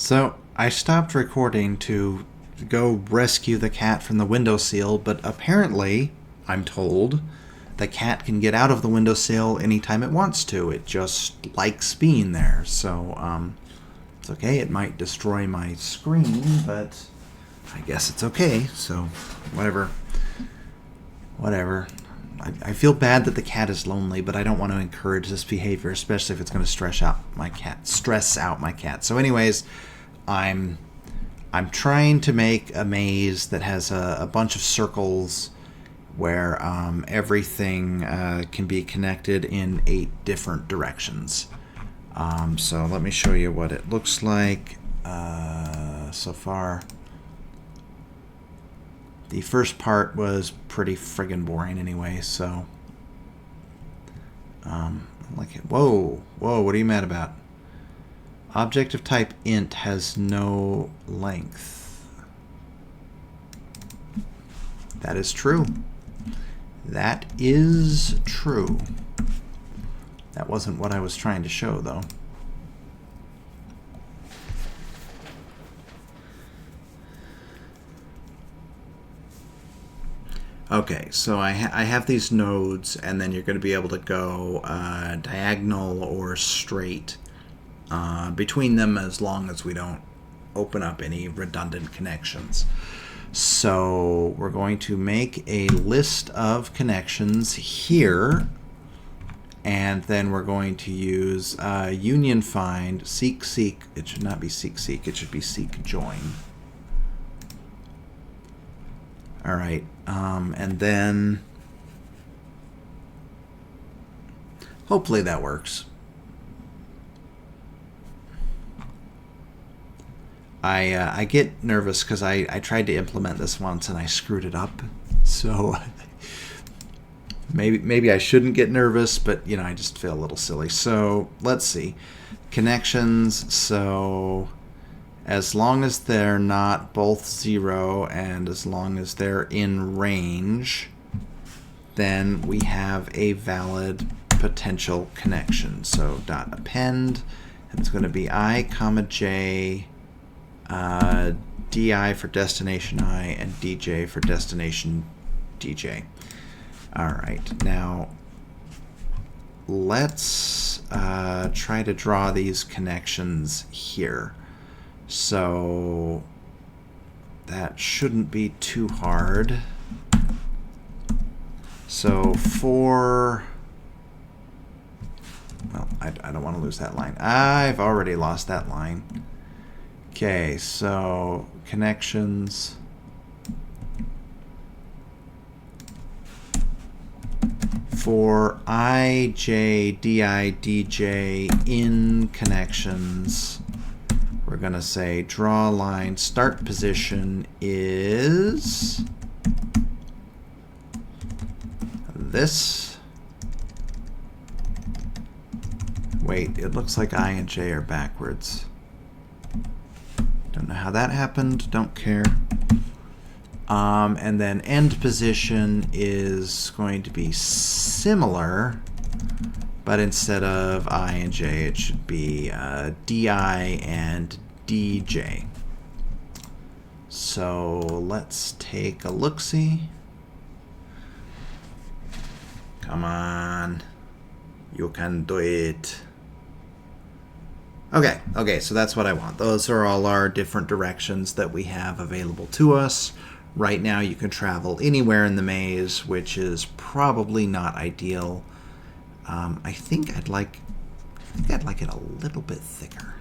So I stopped recording to go rescue the cat from the windowsill, but apparently, I'm told, the cat can get out of the windowsill anytime it wants to. It just likes being there. So, it's okay. It might destroy my screen, but I guess it's okay. So, whatever. Whatever. I feel bad that the cat is lonely, but I don't want to encourage this behavior, especially if it's going to stress out my cat. So, anyways, I'm trying to make a maze that has a bunch of circles where everything can be connected in 8 different directions. So let me show you what it looks like so far. The first part was pretty friggin' boring anyway, so like it. Whoa, what are you mad about? Object of type int has no length. That is true. That is true. That wasn't what I was trying to show, though. Okay, so I have these nodes, and then you're going to be able to go diagonal or straight between them as long as we don't open up any redundant connections. So we're going to make a list of connections here, and then we're going to use union find seek. It should not be seek, it should be seek join. All right, and then hopefully that works. I get nervous because I tried to implement this once and I screwed it up. So maybe I shouldn't get nervous, but I just feel a little silly. So let's see. Connections. So as long as they're not both 0 and as long as they're in range, then we have a valid potential connection. So dot append, and it's going to be I, j, di for destination I, and dj for destination dj. All right, now let's try to draw these connections here. So that shouldn't be too hard. So for, well, I don't want to lose that line. I've already lost that line. Okay, so connections. For I, j, di, dj in connections, we're going to say draw line start position is this. Wait, it looks like I and j are backwards. Don't know how that happened, don't care. And then end position is going to be similar, but instead of I and j, it should be di and dj. So let's take a look-see. Come on, you can do it. Okay, so that's what I want. Those are all our different directions that we have available to us. Right now you can travel anywhere in the maze, which is probably not ideal. I think I'd like it a little bit thicker.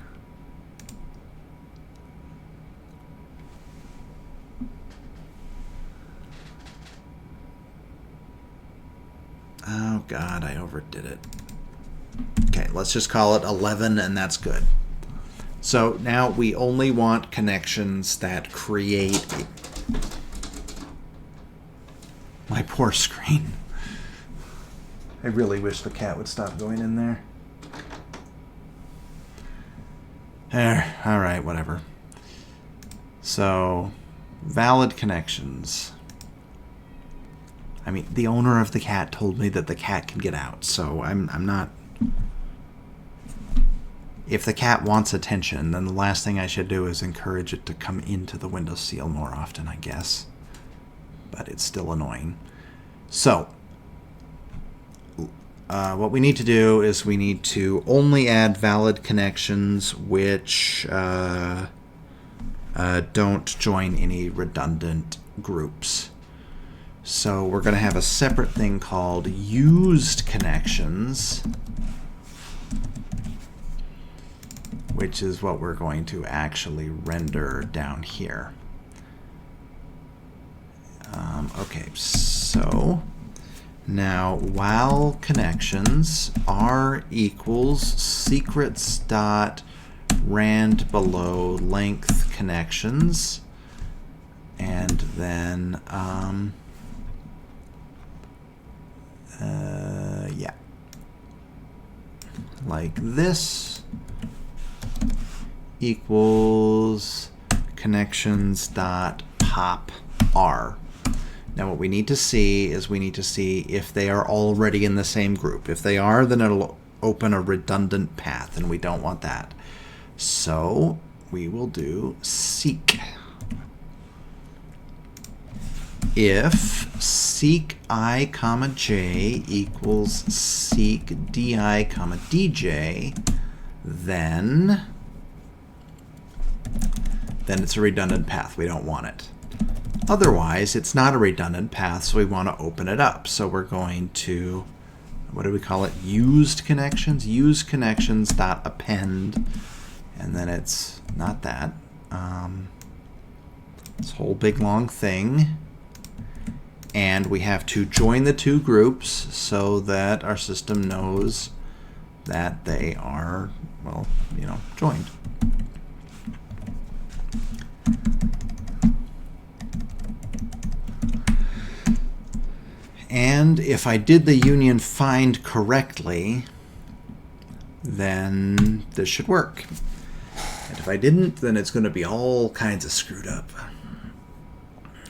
Oh God, I overdid it. Okay, let's just call it 11, and that's good. So now we only want connections that create my poor screen. I really wish the cat would stop going in there. There, all right, whatever. So, valid connections. I mean, the owner of the cat told me that the cat can get out, so I'm not If the cat wants attention, then the last thing I should do is encourage it to come into the windowsill more often, I guess. But it's still annoying. So, what we need to do is we need to only add valid connections which don't join any redundant groups. So we're going to have a separate thing called used connections, which is what we're going to actually render down here. Okay, so now while connections r equals secrets dot rand below length connections, and then yeah, like this, equals connections dot pop r. Now what we need to see is we need to see if they are already in the same group. If they are, then it'll open a redundant path, and we don't want that. So we will do seek. If seek I comma j equals seek di comma dj, then it's a redundant path. We don't want it. Otherwise, it's not a redundant path, so we want to open it up. So we're going to, what do we call it? Used connections. Used connections dot append, and then it's not that. This whole big long thing. And we have to join the two groups so that our system knows that they are, well, you know, joined. And if I did the union find correctly, then this should work. And if I didn't, then it's going to be all kinds of screwed up.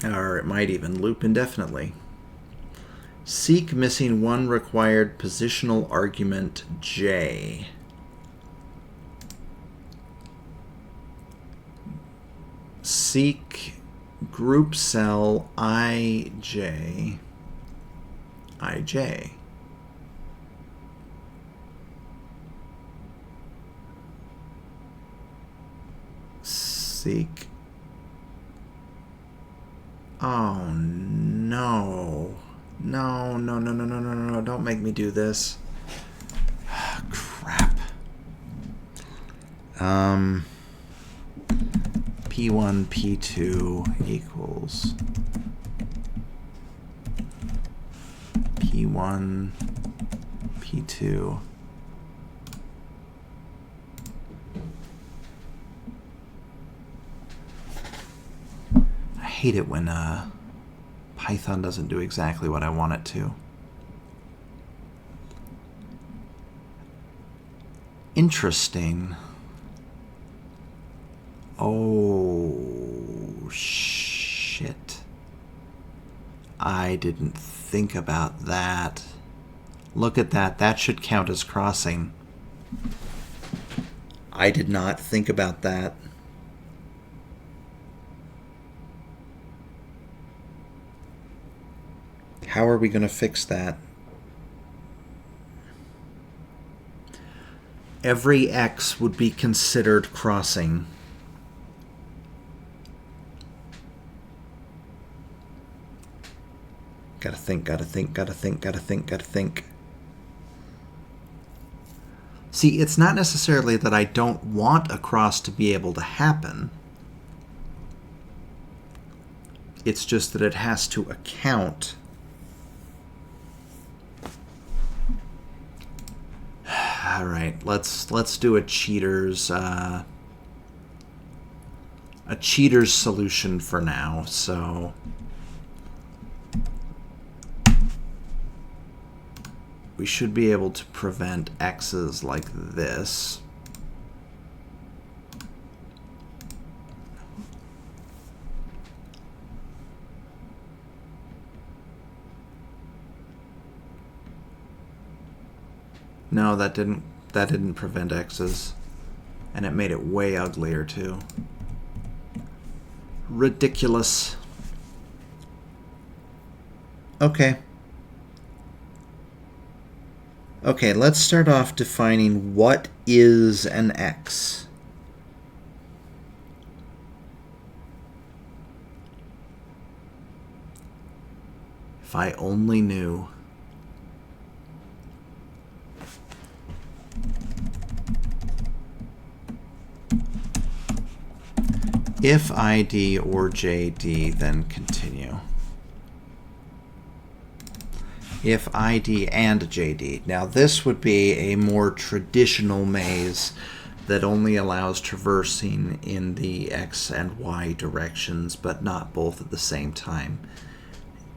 Or it might even loop indefinitely. Seek missing one required positional argument j. Seek group cell ij. Seek. Oh no. No, don't make me do this. Crap. P1, P2 equals P1, P2. I hate it when Python doesn't do exactly what I want it to. Interesting. Oh, shit. I didn't think about that. Look at that. That should count as crossing. I did not think about that. How are we going to fix that? Every X would be considered crossing. Gotta think. See, it's not necessarily that I don't want a cross to be able to happen. It's just that it has to account. All right, let's do a cheater's solution for now. So we should be able to prevent X's like this. No, that didn't prevent X's. And it made it way uglier, too. Ridiculous. Okay. Okay, let's start off defining what is an X. If I only knew. If ID or JD, then continue. If ID and JD. Now this would be a more traditional maze that only allows traversing in the X and Y directions, but not both at the same time.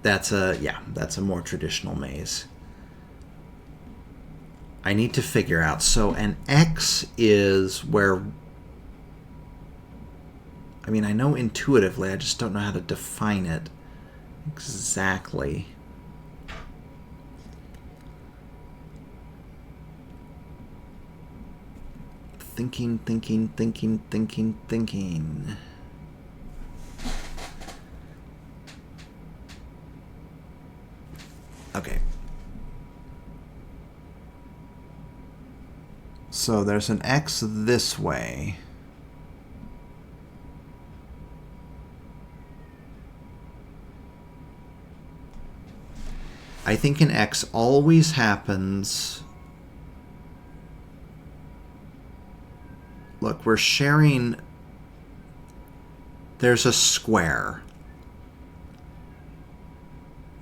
That's a more traditional maze. I need to figure out. So an X is where, I mean, I know intuitively, I just don't know how to define it exactly. Thinking. Okay. So there's an X this way. I think an X always happens. Look, we're sharing. There's a square.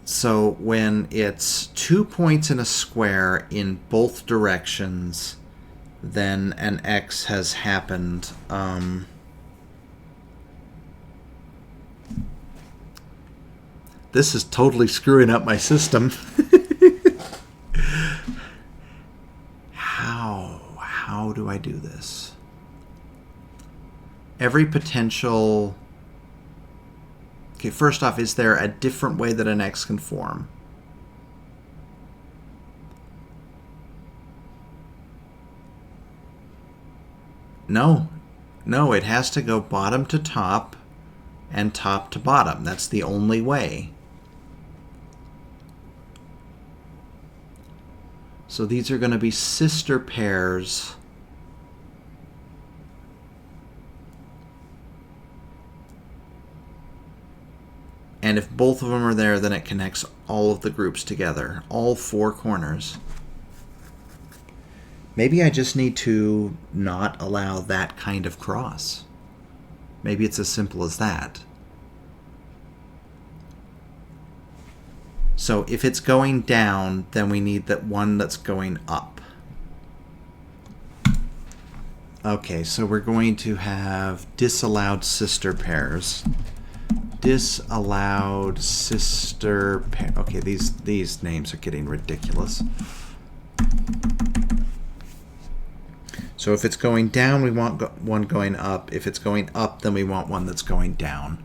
So when it's 2 points in a square in both directions, then an X has happened. This is totally screwing up my system. How do I do this? Every potential... Okay, first off, is there a different way that an X can form? No. No, it has to go bottom to top and top to bottom. That's the only way. So these are going to be sister pairs. And if both of them are there, then it connects all of the groups together, all 4 corners. Maybe I just need to not allow that kind of cross. Maybe it's as simple as that. So if it's going down, then we need that one that's going up. Okay, so we're going to have disallowed sister pairs. Disallowed sister pair. Okay, these names are getting ridiculous. So if it's going down, we want one going up. If it's going up, then we want one that's going down.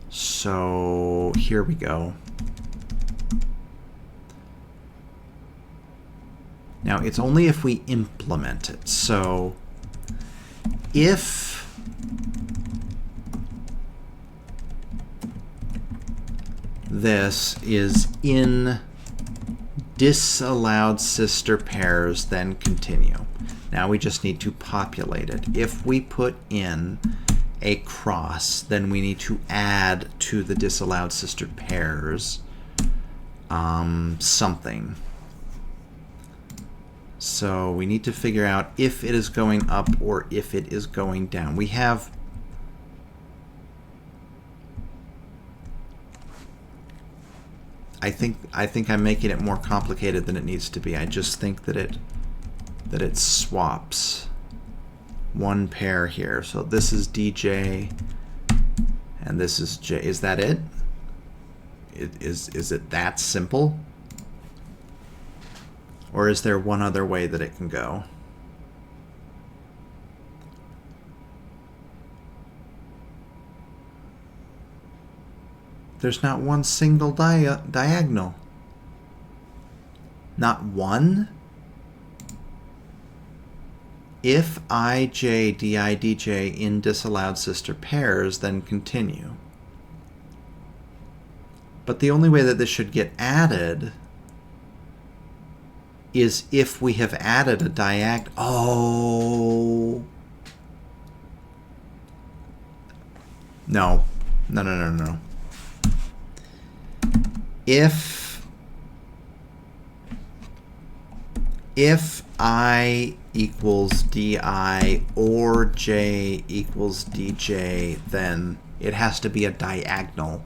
So here we go. Now it's only if we implement it. So if this is in disallowed sister pairs, then continue. Now we just need to populate it. If we put in a cross, then we need to add to the disallowed sister pairs something. So we need to figure out if it is going up or if it is going down. We have I think I'm making it more complicated than it needs to be. I just think that it swaps one pair here. So this is DJ and this is J. Is that it? Is it that simple? Or is there one other way that it can go? There's not one single diagonal. Not one? If ij, di, dj in disallowed sister pairs, then continue. But the only way that this should get added is if we have added a diagonal. Oh. No. No. If I equals di or j equals dj, then it has to be a diagonal.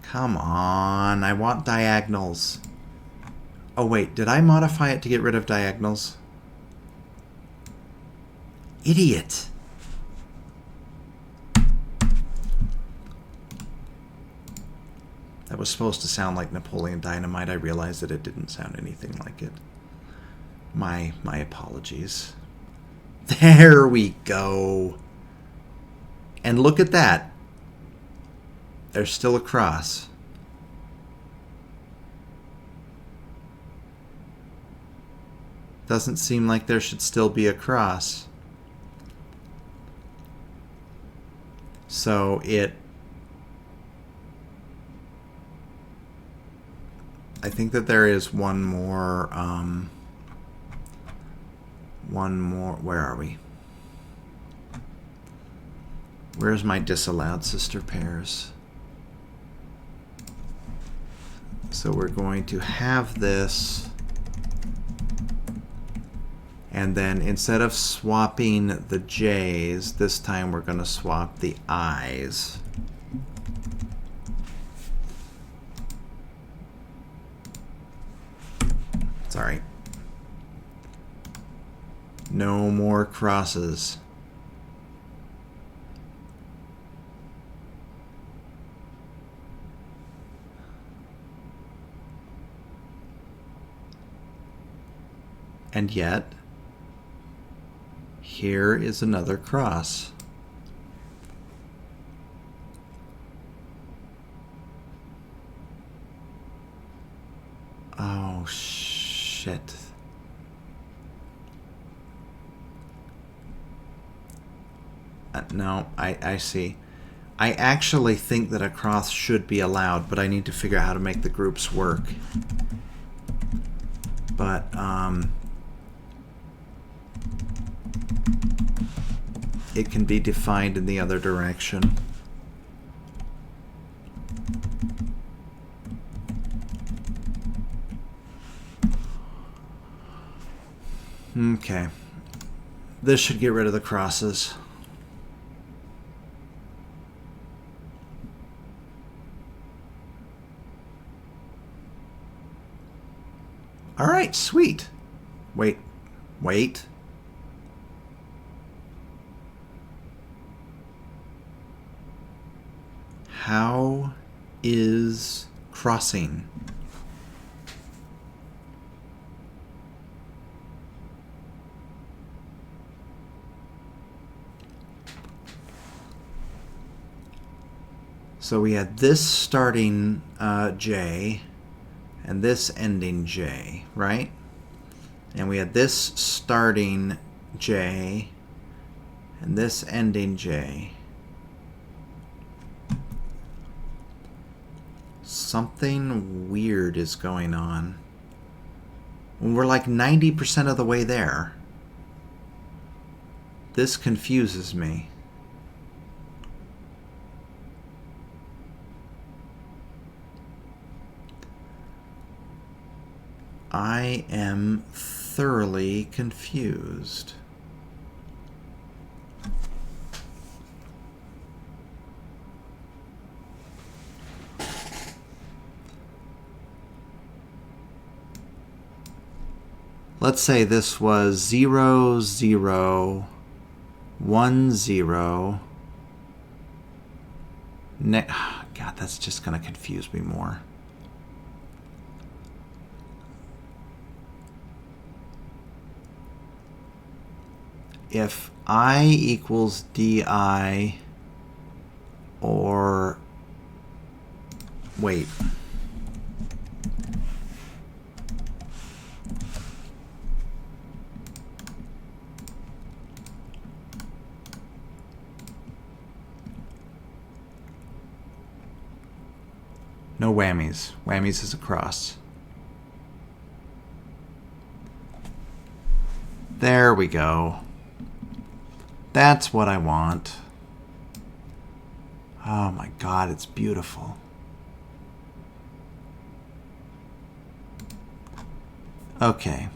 Come on, I want diagonals. Oh wait, did I modify it to get rid of diagonals? Idiot. That was supposed to sound like Napoleon Dynamite. I realized that it didn't sound anything like it. My apologies. There we go. And look at that. There's still a cross. Doesn't seem like there should still be a cross. So I think that there is one more, where are we? Where's my disallowed sister pairs? So we're going to have this, and then instead of swapping the j's, this time we're going to swap the i's. Sorry. No more crosses. And yet, here is another cross. Oh, shit. No, I see. I actually think that a cross should be allowed, but I need to figure out how to make the groups work. But, it can be defined in the other direction. Okay. This should get rid of the crosses. All right, sweet. Wait. How is crossing? So we had this starting J and this ending J, right? And we had this starting J and this ending J. Something weird is going on. We're like 90% of the way there. This confuses me. I am thoroughly confused. Let's say this was 0, 0, 1, 0. God, that's just going to confuse me more. If I equals di or Wait. No whammies. Whammies is across. There we go. That's what I want. Oh my God, it's beautiful. Okay.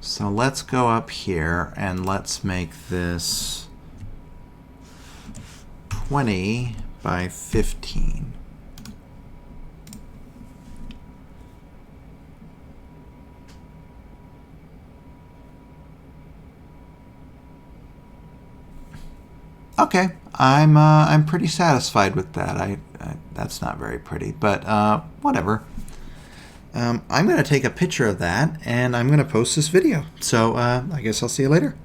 So let's go up here and let's make this 20 by 15. Okay, I'm pretty satisfied with that. That's not very pretty, but whatever. I'm going to take a picture of that and I'm going to post this video. So I guess I'll see you later.